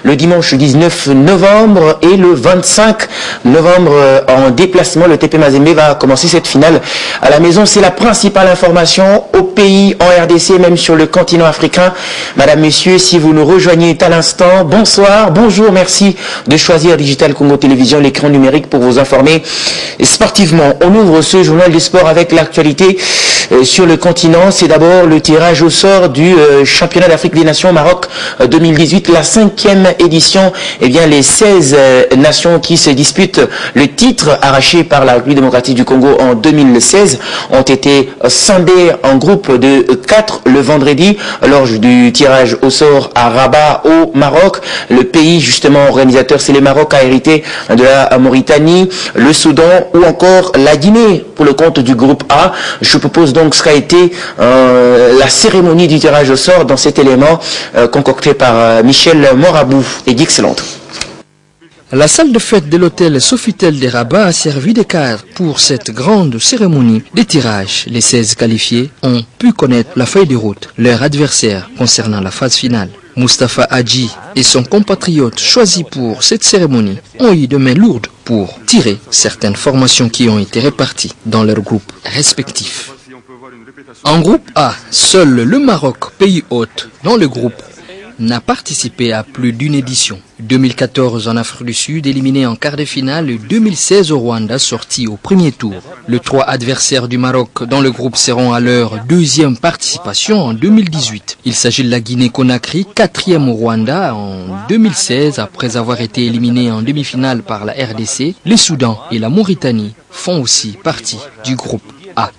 le dimanche 19 novembre et le 25 novembre en déplacement. Le TP Mazembe va commencer cette finale à la maison. C'est la principale information au pays, en RDC, même sur le continent africain. Madame, Messieurs, si vous nous rejoignez à l'instant, bonsoir, bonjour, merci de choisir Digital Congo Télévision, l'écran numérique pour vous informer sportivement. On ouvre ce journal du sport avec l'actualité sur le continent. C'est d'abord le tirage au sort du championnat d'Afrique des Nations Maroc 2018, la 5e édition. Eh bien, les 16 nations qui se disputent le titre arraché par la République démocratique du Congo en 2016 ont été scindées en groupe de 4 le vendredi lors du tirage au sort à Rabat au Maroc. Le pays justement organisateur, c'est le Maroc, a hérité de la Mauritanie, le Soudan ou encore la Guinée pour le compte du groupe A. Je propose donc ce qu'a été la cérémonie du tirage au sort dans cet élément concocté par Michel Morabou et Guy Excellente. La salle de fête de l'hôtel Sofitel de Rabat a servi de cadre pour cette grande cérémonie de tirage. Les 16 qualifiés ont pu connaître la feuille de route, leur adversaire concernant la phase finale. Mustapha Hadji et son compatriote choisis pour cette cérémonie ont eu de mains lourdes pour tirer certaines formations qui ont été réparties dans leurs groupes respectifs. En groupe A, seul le Maroc, pays hôte, dans le groupe, n'a participé à plus d'une édition. 2014 en Afrique du Sud, éliminé en quart de finale, et 2016 au Rwanda, sorti au premier tour. Les 3 adversaires du Maroc dans le groupe seront à leur 2e participation en 2018. Il s'agit de la Guinée-Conakry, 4e au Rwanda en 2016, après avoir été éliminé en demi-finale par la RDC. Les Soudan et la Mauritanie font aussi partie du groupe A.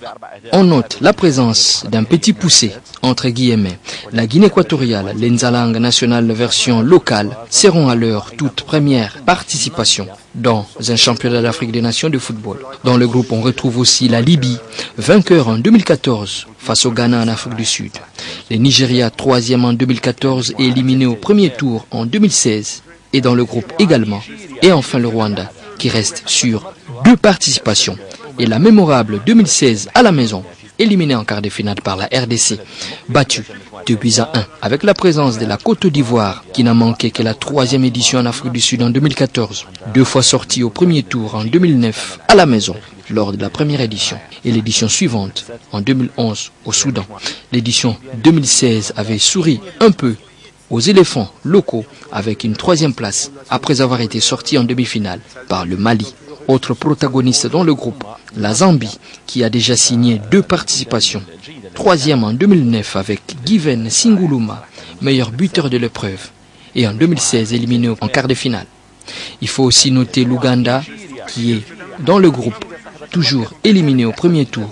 On note la présence d'un petit poussé, entre guillemets. La Guinée équatoriale, l'Enzalang nationale version locale, seront à leur toute première participation dans un championnat d'Afrique des Nations de football. Dans le groupe, on retrouve aussi la Libye, vainqueur en 2014 face au Ghana en Afrique du Sud. Le Nigeria, 3e en 2014 et éliminé au premier tour en 2016, et dans le groupe également. Et enfin le Rwanda, qui reste sur 2 participations. Et la mémorable 2016 à la maison, éliminé en quart de finale par la RDC, battu 2-1 avec la présence de la Côte d'Ivoire qui n'a manqué que la 3e édition en Afrique du Sud en 2014, 2 fois sorti au premier tour en 2009 à la maison lors de la première édition et l'édition suivante en 2011 au Soudan. L'édition 2016 avait souri un peu aux éléphants locaux avec une 3e place après avoir été sorti en demi-finale par le Mali. Autre protagoniste dans le groupe, la Zambie, qui a déjà signé 2 participations. 3e en 2009 avec Given Singuluma, meilleur buteur de l'épreuve, et en 2016 éliminé en quart de finale. Il faut aussi noter l'Ouganda, qui est dans le groupe, toujours éliminé au premier tour,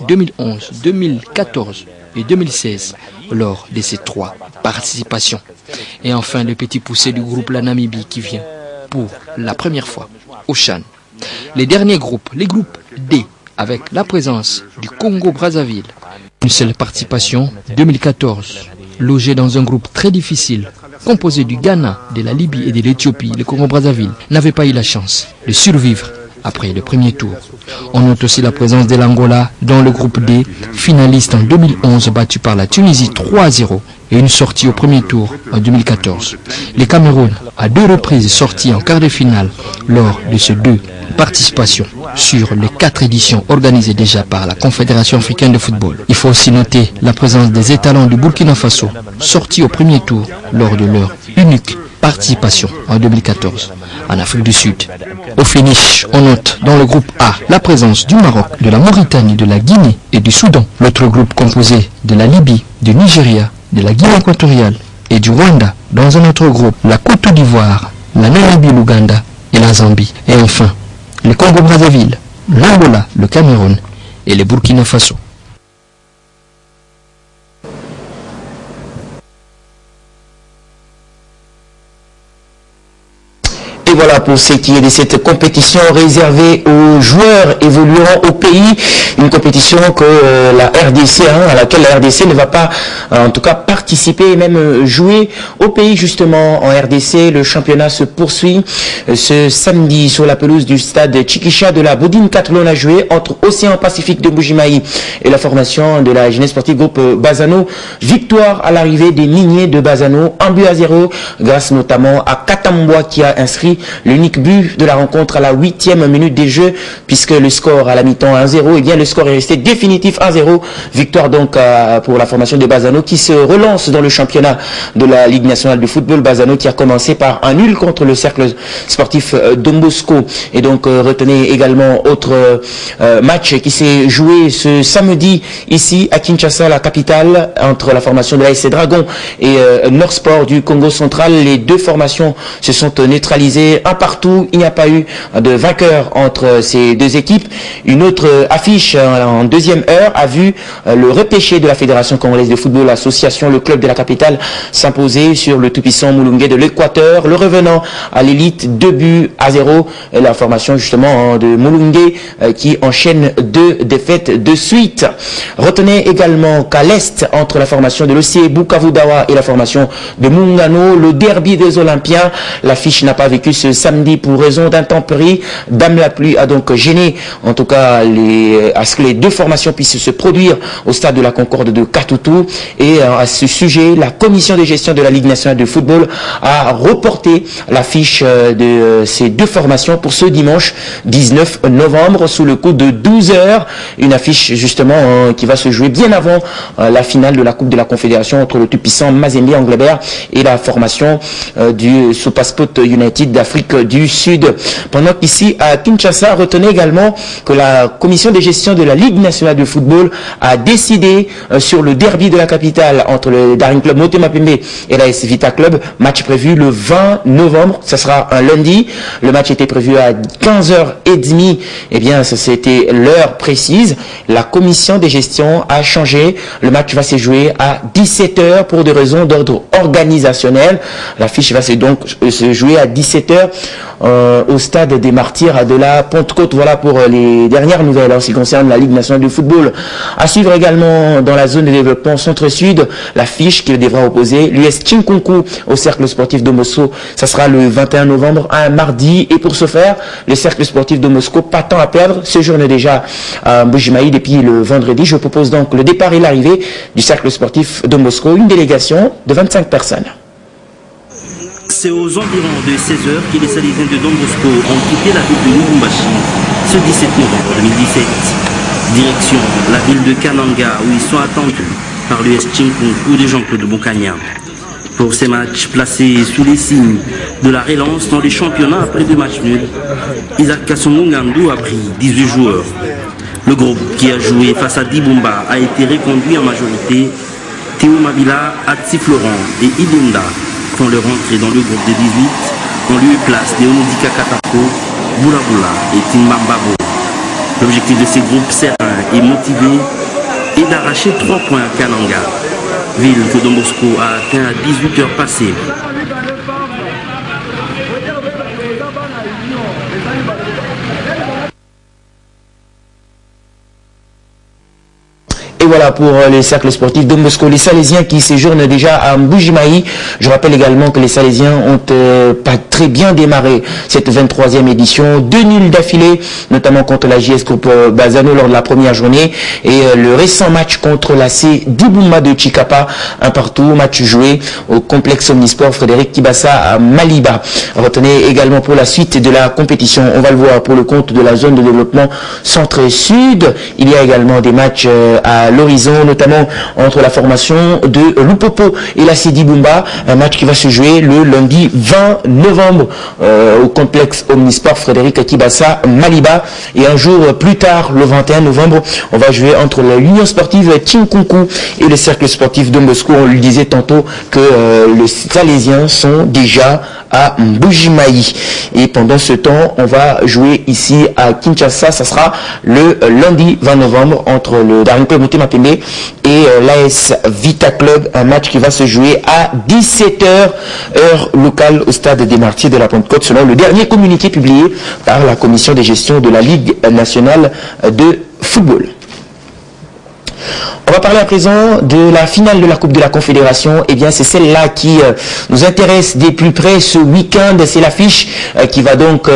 2011, 2014 et 2016, lors de ces 3 participations. Et enfin le petit poussé du groupe, la Namibie, qui vient pour la première fois au CHAN. Les derniers groupes, les groupes D, avec la présence du Congo-Brazzaville. Une seule participation, 2014, logé dans un groupe très difficile, composé du Ghana, de la Libye et de l'Éthiopie. Le Congo-Brazzaville n'avait pas eu la chance de survivre après le premier tour. On note aussi la présence de l'Angola dans le groupe D, finaliste en 2011, battu par la Tunisie 3-0 et une sortie au premier tour en 2014. Le Cameroun a 2 reprises sorti en quart de finale lors de ces 2 participations sur les 4 éditions organisées déjà par la Confédération africaine de football. Il faut aussi noter la présence des étalons du Burkina Faso, sortis au premier tour lors de leur unique participation en 2014 en Afrique du Sud. Au finish, on note dans le groupe A la présence du Maroc, de la Mauritanie, de la Guinée et du Soudan. L'autre groupe composé de la Libye, du Nigeria, de la Guinée équatoriale et du Rwanda. Dans un autre groupe, la Côte d'Ivoire, la Namibie, l'Ouganda et la Zambie. Et enfin, le Congo-Brazzaville, l'Angola, le Cameroun et le Burkina Faso. Et voilà pour ce qui est de cette compétition réservée aux joueurs évoluant au pays. Une compétition que la RDC, à laquelle la RDC ne va pas, en tout cas, participer et même jouer au pays justement. En RDC, le championnat se poursuit. Ce samedi, sur la pelouse du stade Chikisha de la Boudine 4, l'on a joué entre Océan Pacifique de Mbuji-Mayi et la formation de la jeunesse sportive groupe Bazano. Victoire à l'arrivée des Miniers de Bazano, 1-0, grâce notamment à Katamboa qui a inscrit l'unique but de la rencontre à la 8e minute des jeux, puisque le score à la mi-temps 1-0, et bien le score est resté définitif 1-0. Victoire donc pour la formation de Bazano qui se relance dans le championnat de la Ligue nationale de football. Bazano qui a commencé par un nul contre le cercle sportif Don Bosco. Et donc retenez également autre match qui s'est joué ce samedi ici à Kinshasa, la capitale, entre la formation de l'AS Dragon et Nord Sport du Congo central. Les deux formations se sont neutralisées un partout. Il n'y a pas eu de vainqueur entre ces deux équipes. Une autre affiche en deuxième heure a vu le repêché de la Fédération congolaise de football, l'association, le club de la capitale, s'imposer sur le tout-puissant Mulungue de l'Équateur. Le revenant à l'élite, 2-0. La formation justement de Mulungue qui enchaîne 2 défaites de suite. Retenez également qu'à l'est, entre la formation de l'OCE Bukavu-Dawa et la formation de Mungano, le derby des Olympiens, l'affiche n'a pas vécu ce samedi pour raison d'intempéries. Dame la pluie a donc gêné, en tout cas, à ce que les deux formations puissent se produire au stade de la Concorde de Katutu. Et à ce sujet, la commission de gestion de la Ligue nationale de football a reporté l'affiche de ces deux formations pour ce dimanche 19 novembre sous le coup de 12h. Une affiche justement qui va se jouer bien avant la finale de la Coupe de la Confédération entre le tout-puissant Mazembe Anglebert et la formation du Supersport United d'Afrique du Sud. Pendant qu'ici à Kinshasa, retenez également que la commission de gestion de la Ligue nationale de football a décidé sur le derby de la capitale entre le Daring Club Motema Pembe et la AS Vita Club, match prévu le 20 novembre, ça sera un lundi. Le match était prévu à 15h30, eh bien ça c'était l'heure précise. La commission de gestion a changé, le match va se jouer à 17h pour des raisons d'ordre organisationnel. L'affiche va donc se jouer à 17h au stade des Martyrs de la Pentecôte. Voilà pour les dernières nouvelles en ce qui concerne la Ligue nationale de football. À suivre également dans la zone de développement centre-sud, l'affiche qui devra opposer l'US Chinkunku au cercle sportif de Moscou. Ça sera le 21 novembre, un mardi. Et pour ce faire, le cercle sportif de Moscou, pas tant à perdre, séjourne déjà à Mbuji-Mayi depuis le vendredi. Je propose donc le départ et l'arrivée du cercle sportif de Moscou, une délégation de 25 personnes. C'est aux environs de 16h que les Salésiens de Don Bosco ont quitté la ville de Lubumbashi ce 17 novembre 2017. Direction la ville de Kananga où ils sont attendus par l'US Chinkunku de Jean-Claude Boukania. Pour ces matchs placés sous les signes de la relance dans les championnats après 2 matchs nuls, Isaac Kassongo-Ngandou a pris 18 joueurs. Le groupe qui a joué face à Dibumba a été reconduit en majorité. Théo Mabila, Atsi Florent et Idunda font leur entrée dans le groupe de 18 en lieu et place de Onodika Katako, Boula et Timbambabo. L'objectif de ces groupes sereins et motivés est d'arracher 3 points à Kananga, ville que Don Bosco a atteint à 18h passées. Et voilà pour les cercles sportifs de Moscou. Les Salésiens qui séjournent déjà à Mbuji-Mayi. Je rappelle également que les Salésiens ont pas très bien démarré cette 23e édition. 2 nuls d'affilée, notamment contre la JS Groupe Bazano lors de la première journée. Et le récent match contre la C Dibumba de Chikapa, un partout, match joué au complexe Omnisport Frédéric Kibassa à Maliba. Retenez également pour la suite de la compétition, on va le voir pour le compte de la zone de développement centre-sud. Il y a également des matchs à l'horizon, notamment entre la formation de Lupopo et la Sidi Bumba, un match qui va se jouer le lundi 20 novembre au complexe Omnisport Frédéric Kibassa Maliba. Et un jour plus tard, le 21 novembre, on va jouer entre l'Union sportive Chinkunku et le cercle sportif de Moscou. On lui disait tantôt que les Salésiens sont déjà à Mbuji-Mayi. Et pendant ce temps, on va jouer ici à Kinshasa. Ça sera le lundi 20 novembre entre le Daring Club Motema Mapembe et l'AS Vita Club, un match qui va se jouer à 17h heure locale au stade des Martyrs de la Pentecôte, selon le dernier communiqué publié par la commission de gestion de la Ligue nationale de football. On va parler à présent de la finale de la Coupe de la Confédération. Eh bien, c'est celle-là qui nous intéresse de plus près ce week-end. C'est l'affiche qui va donc,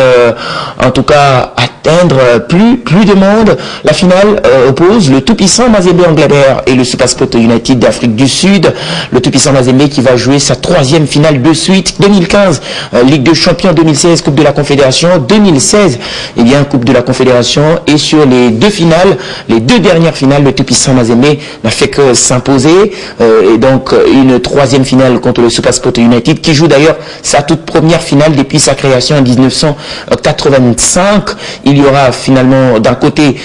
en tout cas, atteindre plus de monde. La finale oppose le tout-puissant Mazembe Angleterre et le Supersport United d'Afrique du Sud. Le tout-puissant Mazembe qui va jouer sa 3e finale de suite. 2015, Ligue de Champions, 2016, Coupe de la Confédération. 2016, eh bien, Coupe de la Confédération. Et sur les deux finales, les deux dernières finales, le tout-puissant Mazembe n'a fait que s'imposer, et donc une 3e finale contre le Supersport United qui joue d'ailleurs sa toute première finale depuis sa création en 1985. Il y aura finalement d'un côté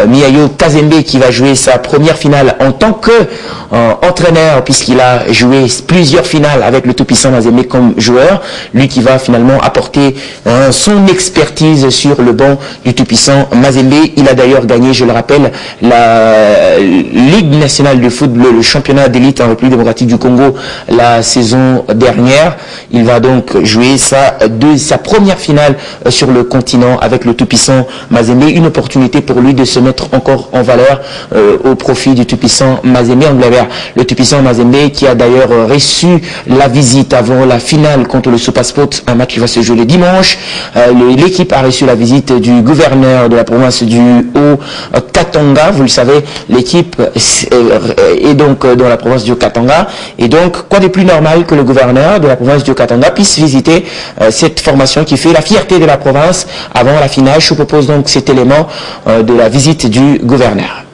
Miayo Kazembe qui va jouer sa première finale en tant que entraîneur, puisqu'il a joué plusieurs finales avec le tout-puissant Mazembe comme joueur, lui qui va finalement apporter son expertise sur le banc du tout-puissant Mazembe. Il a d'ailleurs gagné, je le rappelle, la Ligue nationale de football, le championnat d'élite en République démocratique du Congo la saison dernière. Il va donc jouer sa première finale sur le continent avec le tout-puissant Mazembe. Une opportunité pour lui de se mettre encore en valeur au profit du tout-puissant Mazembe Angleterre. Le tout-puissant Mazembe qui a d'ailleurs reçu la visite avant la finale contre le Supersport, un match qui va se jouer le dimanche. L'équipe a reçu la visite du gouverneur de la province du Haut-Katanga. Vous le savez, l'équipe est donc dans la province du Katanga. Et donc, quoi de plus normal que le gouverneur de la province du Katanga puisse visiter cette formation qui fait la fierté de la province avant la finale. Je vous propose donc cet élément de la visite du gouverneur.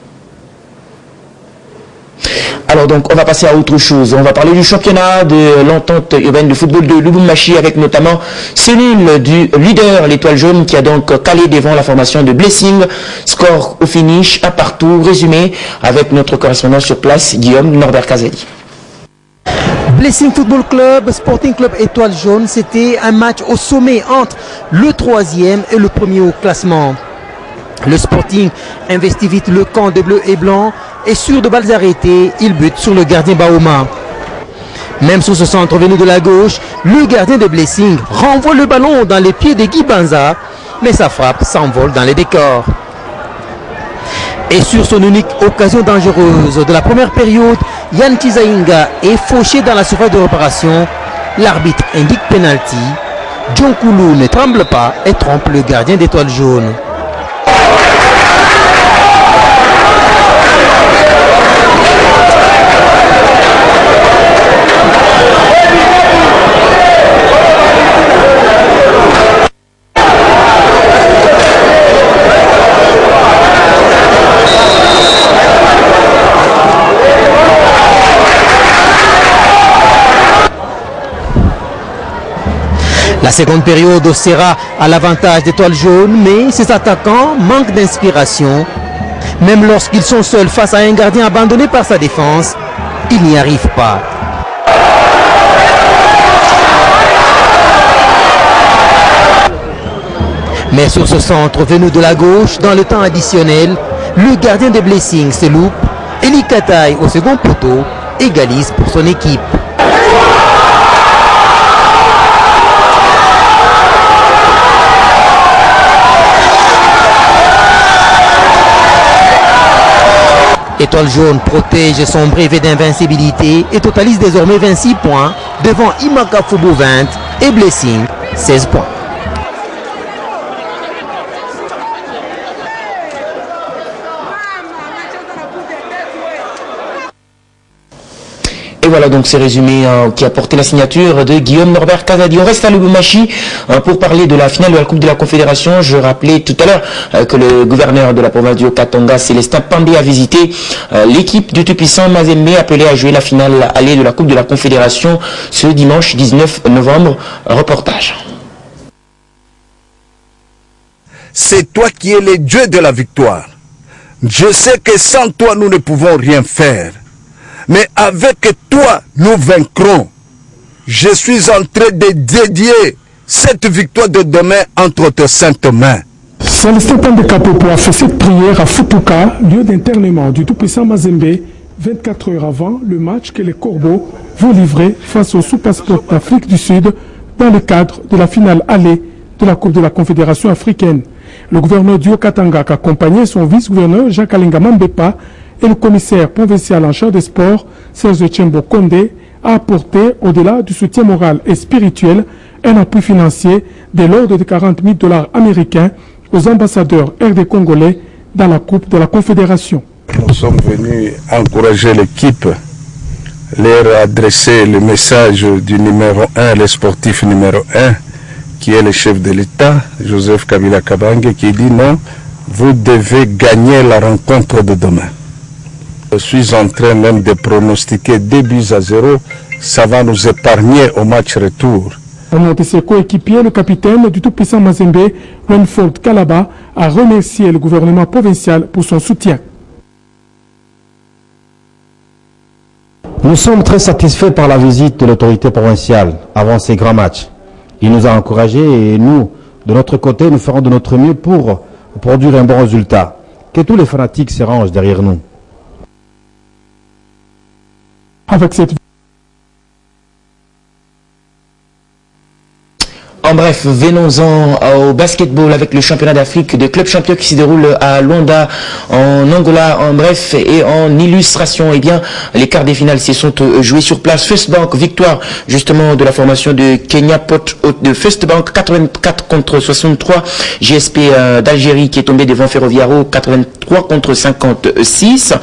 Alors donc, on va passer à autre chose. On va parler du championnat de l'entente urbaine de football de Lubumbashi avec notamment cellule du leader, l'Étoile Jaune, qui a donc calé devant la formation de Blessing. Score au finish, 1-1, résumé avec notre correspondant sur place, Guillaume Norbert Kazadi. Blessing Football Club, Sporting Club Étoile Jaune, c'était un match au sommet entre le 3e et le 1er au classement. Le Sporting investit vite le camp des Bleus et Blancs et sur de balles arrêtées, il bute sur le gardien Baoma. Même sur ce centre venu de la gauche, le gardien de Blessing renvoie le ballon dans les pieds de Guy Banza, mais sa frappe s'envole dans les décors. Et sur son unique occasion dangereuse de la première période, Yann Kizainga est fauché dans la surface de réparation. L'arbitre indique penalty. John Koulou ne tremble pas et trompe le gardien d'Étoile Jaune. La seconde période sera à l'avantage d'Étoile Jaune, mais ses attaquants manquent d'inspiration. Même lorsqu'ils sont seuls face à un gardien abandonné par sa défense, ils n'y arrivent pas. Mais sur ce centre venu de la gauche, dans le temps additionnel, le gardien de Blessing se loupe. Eli Kataï au second poteau égalise pour son équipe. Étoile Jaune protège son brevet d'invincibilité et totalise désormais 26 points devant Imaka Fubu 20 et Blessing 16 points. Et voilà donc ce résumé qui a porté la signature de Guillaume Norbert Kazadi. On reste à Lubumbashi pour parler de la finale de la Coupe de la Confédération. Je rappelais tout à l'heure que le gouverneur de la province du Haut-Katanga, Célestin Pandé, a visité l'équipe du tout-puissant Mazembe, appelée à jouer la finale allée de la Coupe de la Confédération ce dimanche 19 novembre. Reportage. C'est toi qui es le Dieu de la victoire. Je sais que sans toi, nous ne pouvons rien faire. Mais avec toi, nous vaincrons. Je suis en train de dédier cette victoire de demain entre tes saintes mains. Célestin Pandekapopo a fait cette prière à Futuka, lieu d'internement du tout-puissant Mazembe, 24 heures avant le match que les Corbeaux vont livrer face au Super Sport d'Afrique du Sud dans le cadre de la finale allée de la Coupe de la Confédération africaine. Le gouverneur Dio Katanga a accompagné son vice-gouverneur Jacques Alinga Mambepa et le commissaire provincial en charge des sports Serge Tchembo Kondé a apporté, au-delà du soutien moral et spirituel, un appui financier de l'ordre de 40 000 $ américains aux ambassadeurs RD congolais dans la Coupe de la Confédération. Nous sommes venus encourager l'équipe, leur adresser le message du numéro 1, le sportif numéro 1, qui est le chef de l'État, Joseph Kabila Kabange, qui dit non, vous devez gagner la rencontre de demain. Je suis en train même de pronostiquer 2-0, ça va nous épargner au match retour. Un de ses coéquipiers, le capitaine du tout-puissant Mazembe, Renford Kalaba, a remercié le gouvernement provincial pour son soutien. Nous sommes très satisfaits par la visite de l'autorité provinciale avant ces grands matchs. Il nous a encouragés et nous, de notre côté, nous ferons de notre mieux pour produire un bon résultat. Que tous les fanatiques se rangent derrière nous. Avec cette En bref, venons-en au basketball avec le championnat d'Afrique de clubs champions qui se déroule à Luanda, en Angola. En bref, et en illustration, eh bien, les quarts des finales se sont joués sur place. First Bank, victoire justement de la formation de Kenya Port de First Bank, 84 contre 63. GSP d'Algérie qui est tombé devant Ferroviaro, 83 contre 56.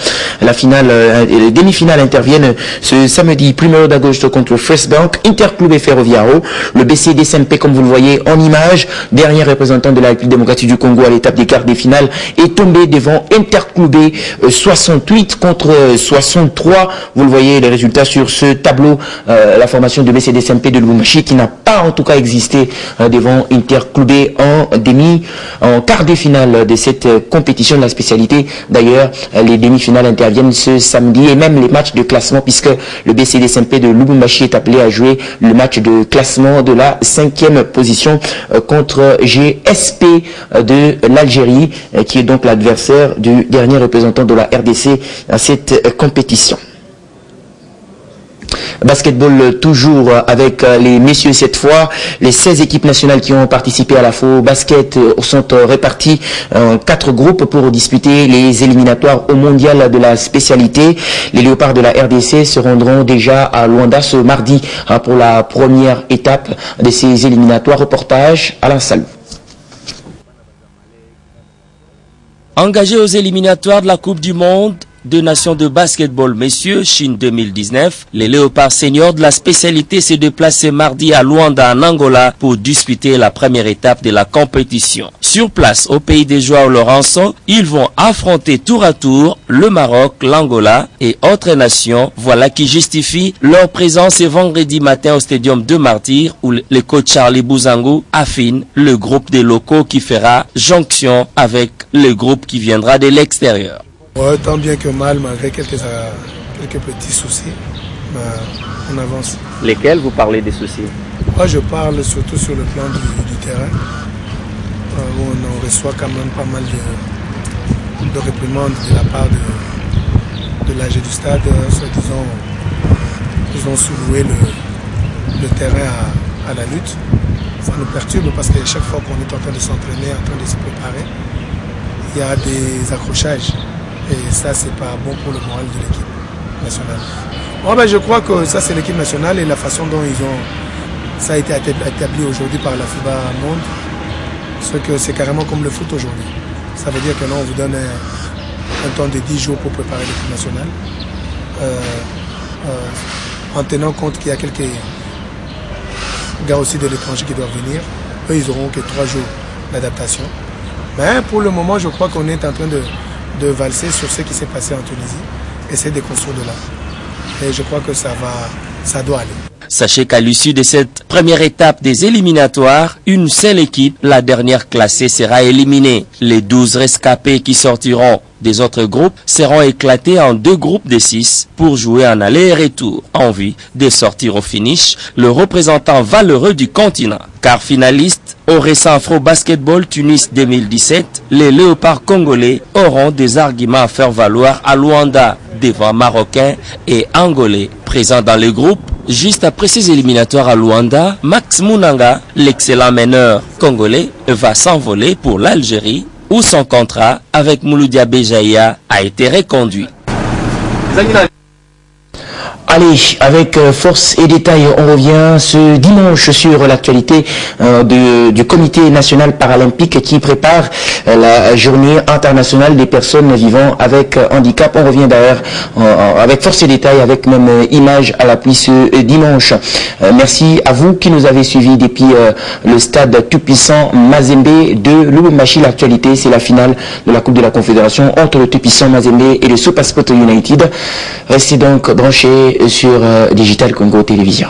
La finale, les demi-finales interviennent ce samedi. Primero d'Agosto contre First Bank, Interclub et Ferroviaro. Le BCD SMP, comme vous le voyez en image, dernier représentant de la République démocratique du Congo à l'étape des quarts des finales, est tombé devant Interclubé 68 contre 63. Vous le voyez, les résultats sur ce tableau. La formation de BCD-SMP de Lubumbashi qui n'a pas en tout cas existé devant Interclubé en quart des finales de cette compétition de la spécialité. D'ailleurs, les demi-finales interviennent ce samedi et même les matchs de classement puisque le BCD-SMP de Lubumbashi est appelé à jouer le match de classement de la 5e position contre GSP de l'Algérie qui est donc l'adversaire du dernier représentant de la RDC à cette compétition. Basketball toujours avec les messieurs cette fois. Les 16 équipes nationales qui ont participé à la FO Basket sont réparties en 4 groupes pour disputer les éliminatoires au mondial de la spécialité. Les Léopards de la RDC se rendront déjà à Luanda ce mardi pour la première étape de ces éliminatoires. Reportage Alain Salou. Engagés aux éliminatoires de la Coupe du Monde des Nations de basketball messieurs Chine 2019, les Léopards seniors de la spécialité se déplacent mardi à Luanda en Angola pour disputer la première étape de la compétition. Sur place au pays des Joao Lourenço, ils vont affronter tour à tour le Maroc, l'Angola et autres nations. Voilà qui justifie leur présence ce vendredi matin au Stadium de Martyrs où le coach Charlie Bouzangou affine le groupe des locaux qui fera jonction avec le groupe qui viendra de l'extérieur. Ouais, tant bien que mal, malgré quelques petits soucis, on avance. Lesquels vous parlez des soucis? Moi, je parle surtout sur le plan du terrain, où on reçoit quand même pas mal de réprimandes de la part de l'AG du stade. Soi-disant, ils ont sous-loué le terrain à la lutte. Ça nous perturbe parce que chaque fois qu'on est en train de s'entraîner, en train de se préparer, il y a des accrochages. Et ça, c'est pas bon pour le moral de l'équipe nationale. Bon, ben, je crois que ça, c'est l'équipe nationale et la façon dont ça a été établi aujourd'hui par la FIBA Monde. C'est carrément comme le foot aujourd'hui. Ça veut dire que là, on vous donne un temps de 10 jours pour préparer l'équipe nationale. En tenant compte qu'il y a quelques gars aussi de l'étranger qui doivent venir. Eux, ils n'auront que 3 jours d'adaptation. Mais pour le moment, je crois qu'on est en train de valser sur ce qui s'est passé en Tunisie, essayer de construire de là. Et je crois que ça doit aller. Sachez qu'à l'issue de cette première étape des éliminatoires, une seule équipe, la dernière classée, sera éliminée. Les 12 rescapés qui sortiront des autres groupes seront éclatés en 2 groupes de 6 pour jouer en aller et retour. En vue de sortir au finish, le représentant valeureux du continent. Car finaliste au récent Afro Basketball Tunis 2017, les léopards congolais auront des arguments à faire valoir à Luanda devant Marocains et Angolais présents dans le groupe. Juste après ces éliminatoires à Luanda, Max Munanga, l'excellent meneur congolais, va s'envoler pour l'Algérie où son contrat avec Mouloudia Béjaïa a été reconduit. Allez, avec force et détail, on revient ce dimanche sur l'actualité du Comité national paralympique qui prépare la journée internationale des personnes vivant avec handicap. On revient d'ailleurs avec force et détail, avec même image à l'appui ce dimanche. Merci à vous qui nous avez suivis depuis le stade tout-puissant Mazembe de Lubumbashi. L'actualité, c'est la finale de la Coupe de la Confédération entre le tout-puissant Mazembe et le SuperSport United. Restez donc branchés sur Digital Congo Télévision.